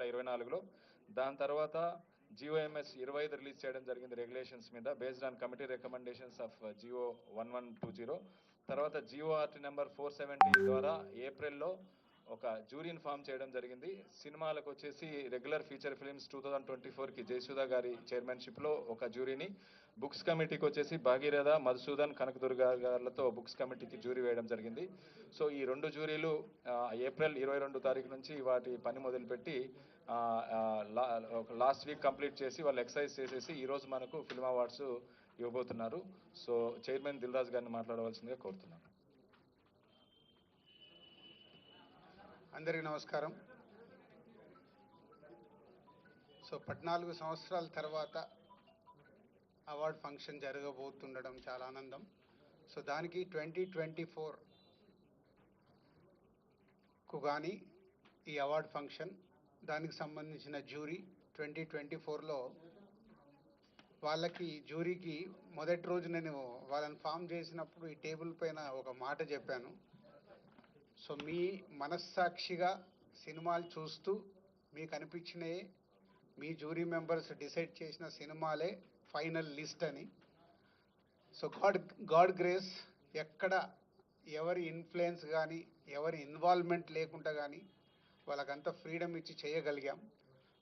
2024లో. దాని తర్వాత GOMS 25 release చేయడం జరిగింది రెగ్యులేషన్స్ మీద based on committee recommendations of GO 1120. తర్వాత GORT నెంబర్ 470 ద్వారా ఏప్రిల్లో ఒక జ్యూరీని ఫామ్ చేయడం జరిగింది. సినిమాలకు వచ్చేసి రెగ్యులర్ ఫీచర్ ఫిలిమ్స్ 2024కి జయసుధా గారి చైర్మన్షిప్లో ఒక జ్యూరీని, బుక్స్ కమిటీకి వచ్చేసి భాగీరథ, మధుసూదన్, కనకదుర్గ గారులతో బుక్స్ కమిటీకి జ్యూరీ వేయడం జరిగింది. సో ఈ 2 జ్యూరీలు ఏప్రిల్ 22 తారీఖు నుంచి వాటి పని మొదలుపెట్టి లాస్ట్ వీక్ కంప్లీట్ చేసి వాళ్ళు ఎక్సర్సైజ్ చేసేసి ఈరోజు మనకు ఫిల్మ్ అవార్డ్స్ ఇవ్వబోతున్నారు. సో చైర్మన్ దిల్ రాజు గారిని మాట్లాడవలసిందిగా కోరుతున్నాను. అందరికీ నమస్కారం. సో 14 సంవత్సరాల తర్వాత అవార్డ్ ఫంక్షన్ జరగబోతుండడం చాలా ఆనందం. సో దానికి 2024కు కానీ ఈ అవార్డ్ ఫంక్షన్, దానికి సంబంధించిన జ్యూరీ 2024లో వాళ్ళకి జ్యూరీకి మొదటి రోజు నేను వాళ్ళని ఫామ్ చేసినప్పుడు ఈ టేబుల్ పైన ఒక మాట చెప్పాను. సో మీ మనస్సాక్షిగా సినిమాలు చూస్తూ మీకు అనిపించినవి మీ జ్యూరీ మెంబర్స్ డిసైడ్ చేసిన సినిమాలే ఫైనల్ లిస్ట్ అని. సో గాడ్ గ్రేస్, ఎక్కడ ఎవరి ఇన్ఫ్లుయెన్స్ కానీ ఎవరి ఇన్వాల్వ్మెంట్ లేకుండా కానీ వాళ్ళకంతా ఫ్రీడమ్ ఇచ్చి చేయగలిగాం.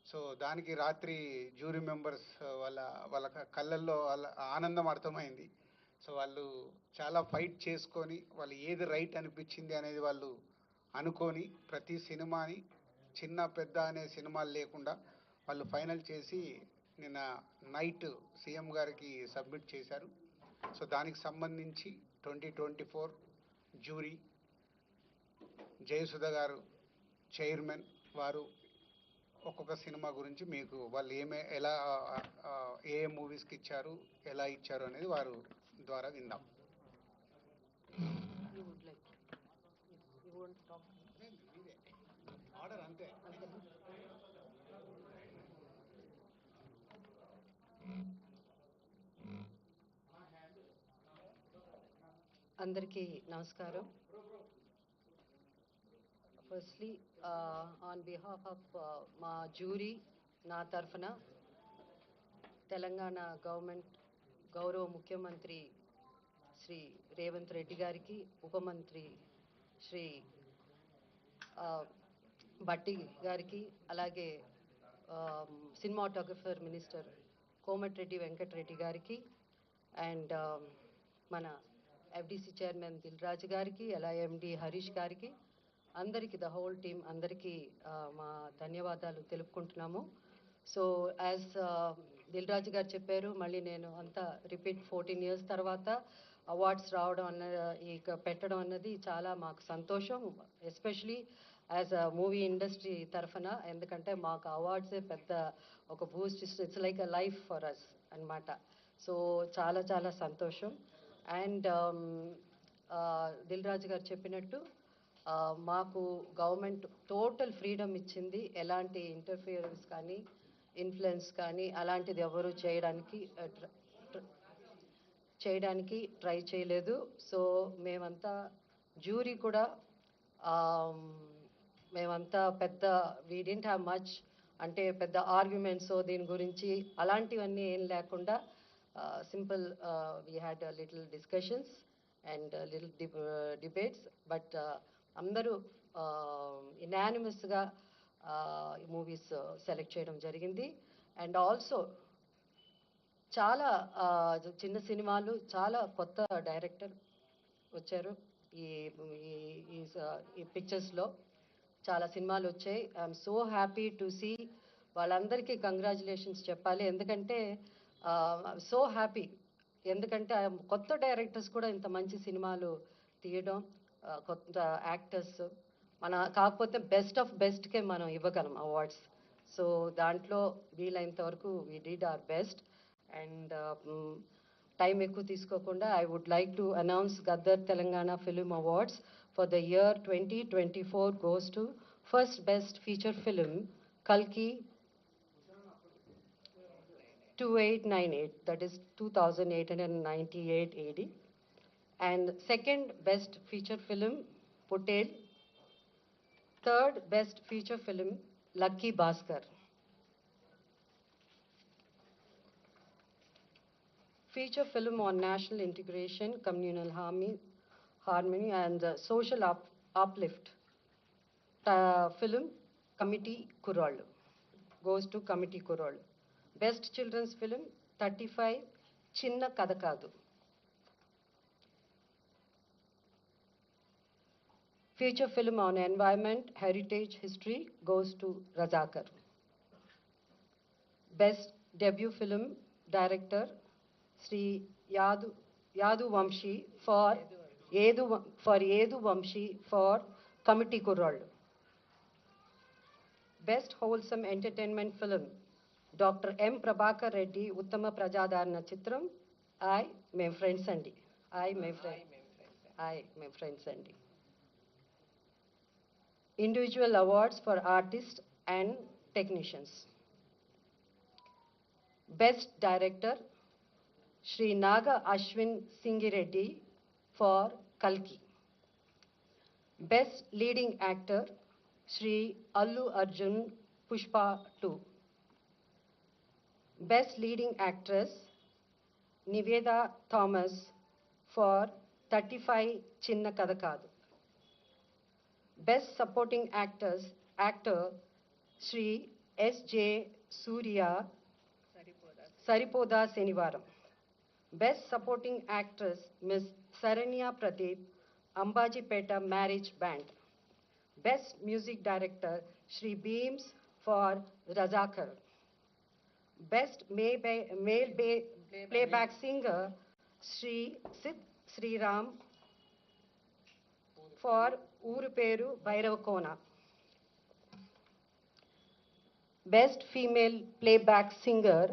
సో దానికి రాత్రి జ్యూరీ మెంబర్స్ వాళ్ళ కళ్ళల్లో వాళ్ళ ఆనందం అర్థమైంది. సో వాళ్ళు చాలా ఫైట్ చేసుకొని వాళ్ళు ఏది రైట్ అనిపించింది అనేది వాళ్ళు అనుకొని ప్రతి సినిమాని చిన్న పెద్ద అనే సినిమాలు లేకుండా వాళ్ళు ఫైనల్ చేసి నిన్న నైట్ సీఎం గారికి సబ్మిట్ చేశారు. సో దానికి సంబంధించి 2024 జ్యూరీ జయసుధ గారు చైర్మన్, వారు ఒక్కొక్క సినిమా గురించి మీకు వాళ్ళు ఎలా ఏ మూవీస్కి ఇచ్చారు, ఎలా ఇచ్చారు అనేది వారు ద్వారా విందాం. ఆర్డర్ అంతే. అందరికీ నమస్కారం. ఫస్ట్లీ ఆన్ బిహాఫ్ ఆఫ్ మా జ్యూరీ, నా తరఫున తెలంగాణ గవర్నమెంట్ గౌరవ ముఖ్యమంత్రి శ్రీ రేవంత్ రెడ్డి గారికి, ఉప మంత్రి శ్రీ భట్టి గారికి, అలాగే సినిమాటోగ్రఫర్ మినిస్టర్ కోమటిరెడ్డి వెంకటరెడ్డి గారికి, అండ్ మన FDC చైర్మన్ దిల్ రాజు గారికి, LIMD హరీష్ గారికి, అందరికీ ద హోల్ టీమ్ అందరికీ మా ధన్యవాదాలు తెలుపుకుంటున్నాము. సో యాజ్ దిల్ రాజు గారు చెప్పారు, మళ్ళీ నేను అంతా రిపీట్ 14 years తర్వాత అవార్డ్స్ రావడం పెట్టడం అన్నది చాలా మాకు సంతోషం, especially as a movie industry తరఫున. ఎందుకంటే మాకు అవార్డ్సే పెద్ద ఒక boost, it's like a life for us అన్నమాట. సో చాలా చాలా సంతోషం. అండ్ దిల్ రాజు గారు చెప్పినట్టు మాకు గవర్నమెంట్ టోటల్ ఫ్రీడమ్ ఇచ్చింది. ఎలాంటి ఇంటర్ఫియరెన్స్ కానీ ఇన్ఫ్లుయెన్స్ కానీ అలాంటిది ఎవరు చేయడానికి ట్రై చేయలేదు. సో మేమంతా జ్యూరీ కూడా మేమంతా పెద్ద వీ డింట్ హ్యావ్ మచ్, అంటే పెద్ద ఆర్గ్యుమెంట్స్ దీని గురించి అలాంటివన్నీ ఏం లేకుండా simple we had little discussions and little debates, but అందరూ ఇనానిమస్గా ఈ మూవీస్ సెలెక్ట్ చేయడం జరిగింది. అండ్ ఆల్సో చాలా చిన్న సినిమాలు, చాలా కొత్త డైరెక్టర్ వచ్చారు ఈ పిక్చర్స్లో. చాలా సినిమాలు వచ్చాయి. I'm so happy to see. వాళ్ళందరికీ కంగ్రాచులేషన్స్ చెప్పాలి, ఎందుకంటే సో హ్యాపీ. ఎందుకంటే కొత్త డైరెక్టర్స్ కూడా ఇంత మంచి సినిమాలు తీయడం, కొత్త యాక్టర్స్ కాకపోతే బెస్ట్ ఆఫ్ బెస్ట్కే మనం ఇవ్వగలం అవార్డ్స్. సో దాంట్లో వీలైనంత వరకు we did our best. And time ఎక్కువ తీసుకోకుండా I would like to announce Gaddar Telangana film awards for the year 2024 goes to first best feature film Kalki 2898, that is 2898 AD, and second best feature film Potel, third best feature film Lucky Bhaskar. Feature film on national integration, communal harmony and social uplift. Film Committee Kurol goes to Committee Kurol. Best children's film 35 Chinna Kadakadu. Feature film on environment, heritage, history goes to Razakar. Best debut film director Sri Yadu Vamshi for Yedu Vamshi for Committee Kurol. Best wholesome entertainment film Dr. M. Prabhakar Reddy Uttama Prajadarana Chitram I, my friends Andi. I, my friends Andi. Individual awards for artists and technicians. Best director Sri Naga Ashwin Singireddy for Kalki. Best leading actor Sri Allu Arjun Pushpa 2. Best leading actress Niveda Thomas for 35 Chinna Kadakadu. Best supporting actor Sri S.J. Surya Saripoda Senivaram. Best supporting actress Ms. Saranya Pradeep Ambajipeta Marriage Band. Best music director Sri Beams for Razakar. Best male playback singer Sri Sid Sri Ram for Uruperu Bhairavakona. Best female playback singer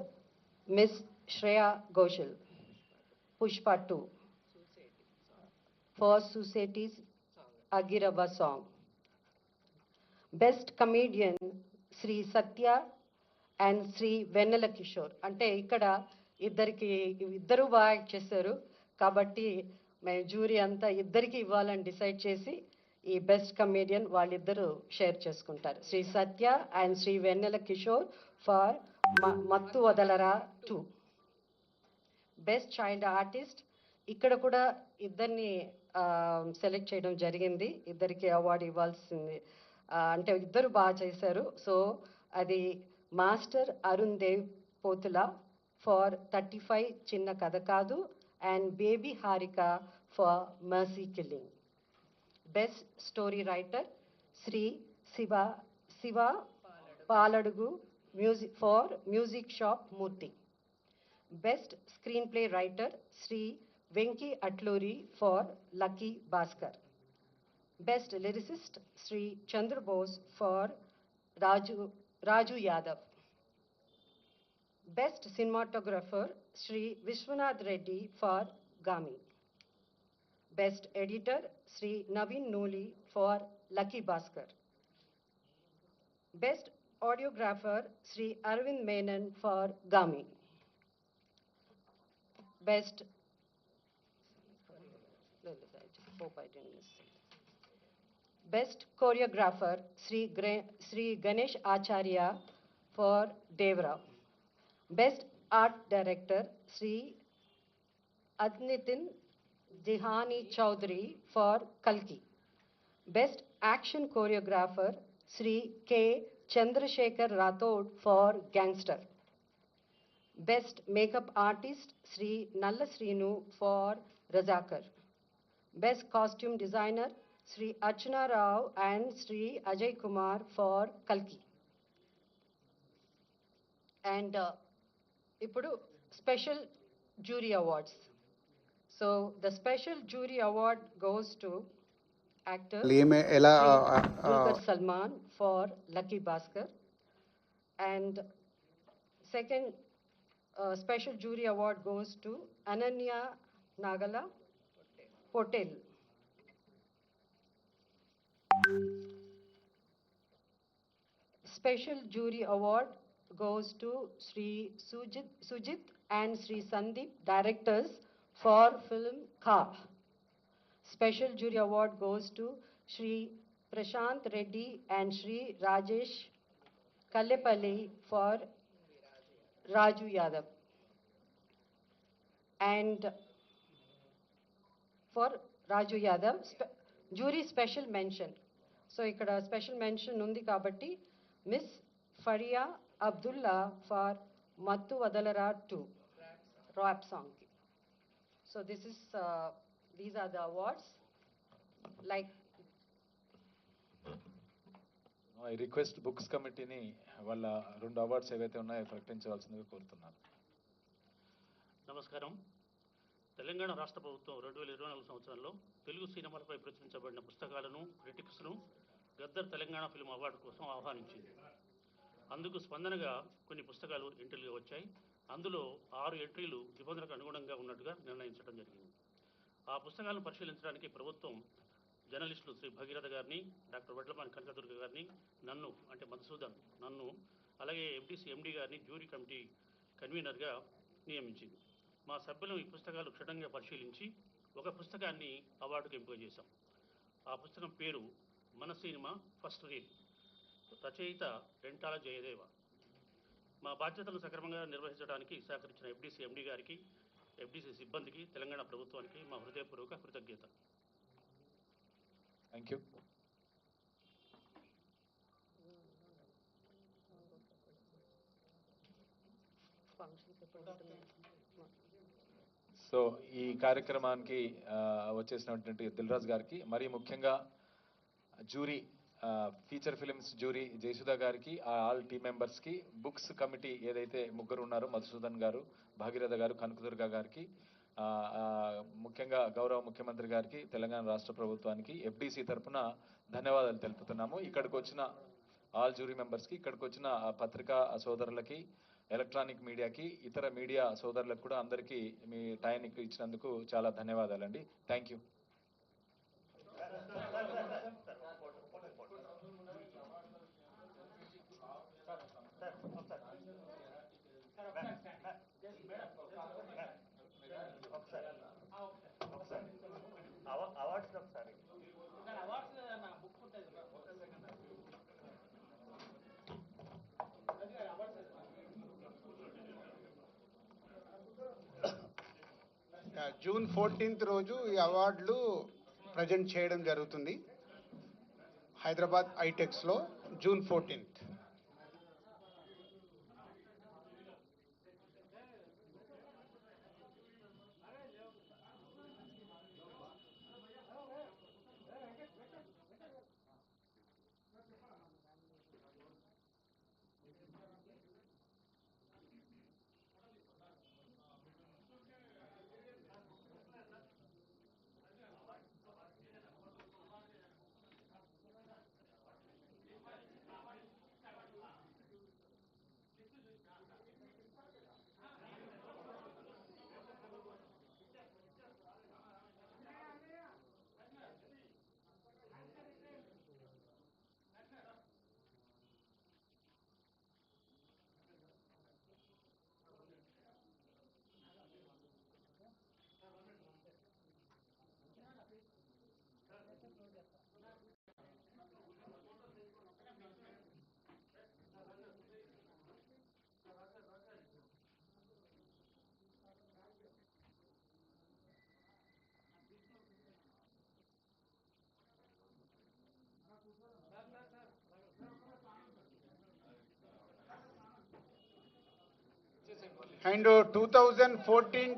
Miss Shreya Ghoshal, Pushpa 2 for Society's Agirava song. Best comedian Sri Satya and Sri Vennela Kishore. అంటే ఇక్కడ ఇద్దరు బాగా act చేశారు కాబట్టి మేము jury అంతా ఇద్దరికి ఇవ్వాలని డిసైడ్ చేసి ఈ బెస్ట్ కమేడియన్ వాళ్ళిద్దరూ షేర్ చేసుకుంటారు. Sri Satya and Sri Vennela Kishore for Mathu Vadalara 2. Best child artist ఇక్కడ కూడా ఇద్దరిని సెలెక్ట్ చేయడం జరిగింది. ఇద్దరికి అవార్డు ఇవ్వాల్సింది అంటే ఇద్దరు బాగా చేశారు. సో అది మాస్టర్ అరుణ్ దేవ్ పోతుల ఫర్ 35 చిన్న కథ కాదు and baby Harika for mercy killing. Best story writer Shri Siva Paladugu music for music shop Murthy. Best screenplay writer Shri Venky Atluri for Lucky Bhaskar. Best lyricist Shri Chandra Bose for Raju Yadav. Best cinematographer Sri Vishwanath Reddy for Gami. Best editor Sri Naveen Noli for Lucky Bhaskar. Best audiographer Sri Arvind Menon for Gami. Best hope I didn't miss it. Best choreographer Sri Ganesh Acharya for Devra. Best art director Sri Adnitin Jihani Chaudhary for Kalki. Best action choreographer Sri K. Chandrasekhar Rathod for Gangster. Best makeup artist Sri Nalla Srinu for Razakar. Best costume designer Sri Archana Rao and Sri Ajay Kumar for Kalki. And ఇప్పుడు special jury awards. So the special jury award goes to actor ఎలా Dulquer Salman for Lucky Bhaskar. And second special jury award goes to Ananya Nagala Potel. Special jury award goes to Sri Sujit and Sri Sandeep, directors for film Kha. Special jury award goes to Sri Prashant Reddy and Sri Rajesh Kallepalli for Raju Yadav. And for Raju Yadav, jury special mention. So ikkada special mention undi kabatti Miss Faria Abdullah for Mattu Vadalara 2 rap song ki. So these are the awards. Like I request books కమిటీని వాళ్ళ 2 awards ఏవైతే ఉన్నాయో ప్రకటించవలసిందిగా కోరుతున్నాను. నమస్కారం. తెలంగాణ రాష్ట్ర ప్రభుత్వం 2024 సంవత్సరంలో తెలుగు సినిమాలపై ప్రచురించబడిన పుస్తకాలను, క్రిటిక్స్ను గద్దర్ తెలంగాణ ఫిల్మ్ అవార్డు కోసం ఆహ్వానించింది. అందుకు స్పందనగా కొన్ని పుస్తకాలు ఎంట్రీలుగా వచ్చాయి. అందులో 6 ఎంట్రీలు నిబంధనలకు అనుగుణంగా ఉన్నట్టుగా నిర్ణయించడం జరిగింది. ఆ పుస్తకాలను పరిశీలించడానికి ప్రభుత్వం జర్నలిస్టులు శ్రీ భగీరథ గారిని, డాక్టర్ వడ్లమాని కనకదుర్గ గారిని, నన్ను అంటే మధుసూదన్ నన్ను, అలాగే FDC MD గారిని జ్యూరీ కమిటీ కన్వీనర్గా నియమించింది. మా సభ్యులు ఈ పుస్తకాలు క్షుణ్ణంగా పరిశీలించి ఒక పుస్తకాన్ని అవార్డుకు ఎంపిక చేశాం. ఆ పుస్తకం పేరు మన సినిమా ఫస్ట్ రీడ్, రచయిత రెంటాల జయదేవ. మా బాధ్యతలను సక్రమంగా నిర్వహించడానికి సహకరించిన FDC MD గారికి, FDC సిబ్బందికి, తెలంగాణ ప్రభుత్వానికి మా హృదయపూర్వక కృతజ్ఞత. Thank you. సో ఈ కార్యక్రమానికి వచ్చేసినటువంటి దిల్రాజ్ గారికి, మరీ ముఖ్యంగా jury, feature films jury Jayasudha గారికి, ఆల్ టీమ్ మెంబర్స్కి, బుక్స్ కమిటీ ఏదైతే ముగ్గురు ఉన్నారో మధుసూదన్ గారు, భాగీరథ గారు, కనకదుర్గ గారికి, ముఖ్యంగా గౌరవ ముఖ్యమంత్రి గారికి, తెలంగాణ రాష్ట్ర ప్రభుత్వానికి FDC తరఫున ధన్యవాదాలు తెలుపుతున్నాము. ఇక్కడికి వచ్చిన ఆల్ జ్యూరీ మెంబర్స్కి, ఇక్కడికి వచ్చిన పత్రికా సోదరులకి, ఎలక్ట్రానిక్ మీడియాకి, ఇతర మీడియా సోదరులకు కూడా అందరికీ మీ టైం ఇచ్చినందుకు చాలా ధన్యవాదాలండి. Thank you. జూన్ 14th రోజు ఈ అవార్డులు ప్రజెంట్ చేయడం జరుగుతుంది హైదరాబాద్ ఐటెక్స్లో, జూన్ 14th. అండ్ 2014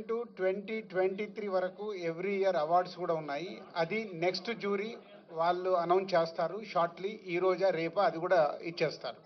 to 2023 వరకు ఎవ్రీ ఇయర్ అవార్డ్స్ కూడా ఉన్నాయి. అది నెక్స్ట్ జ్యూరీ వాళ్ళు అనౌన్స్ చేస్తారు షార్ట్లీ, ఈ రోజా రేపా అది కూడా ఇచ్చేస్తారు.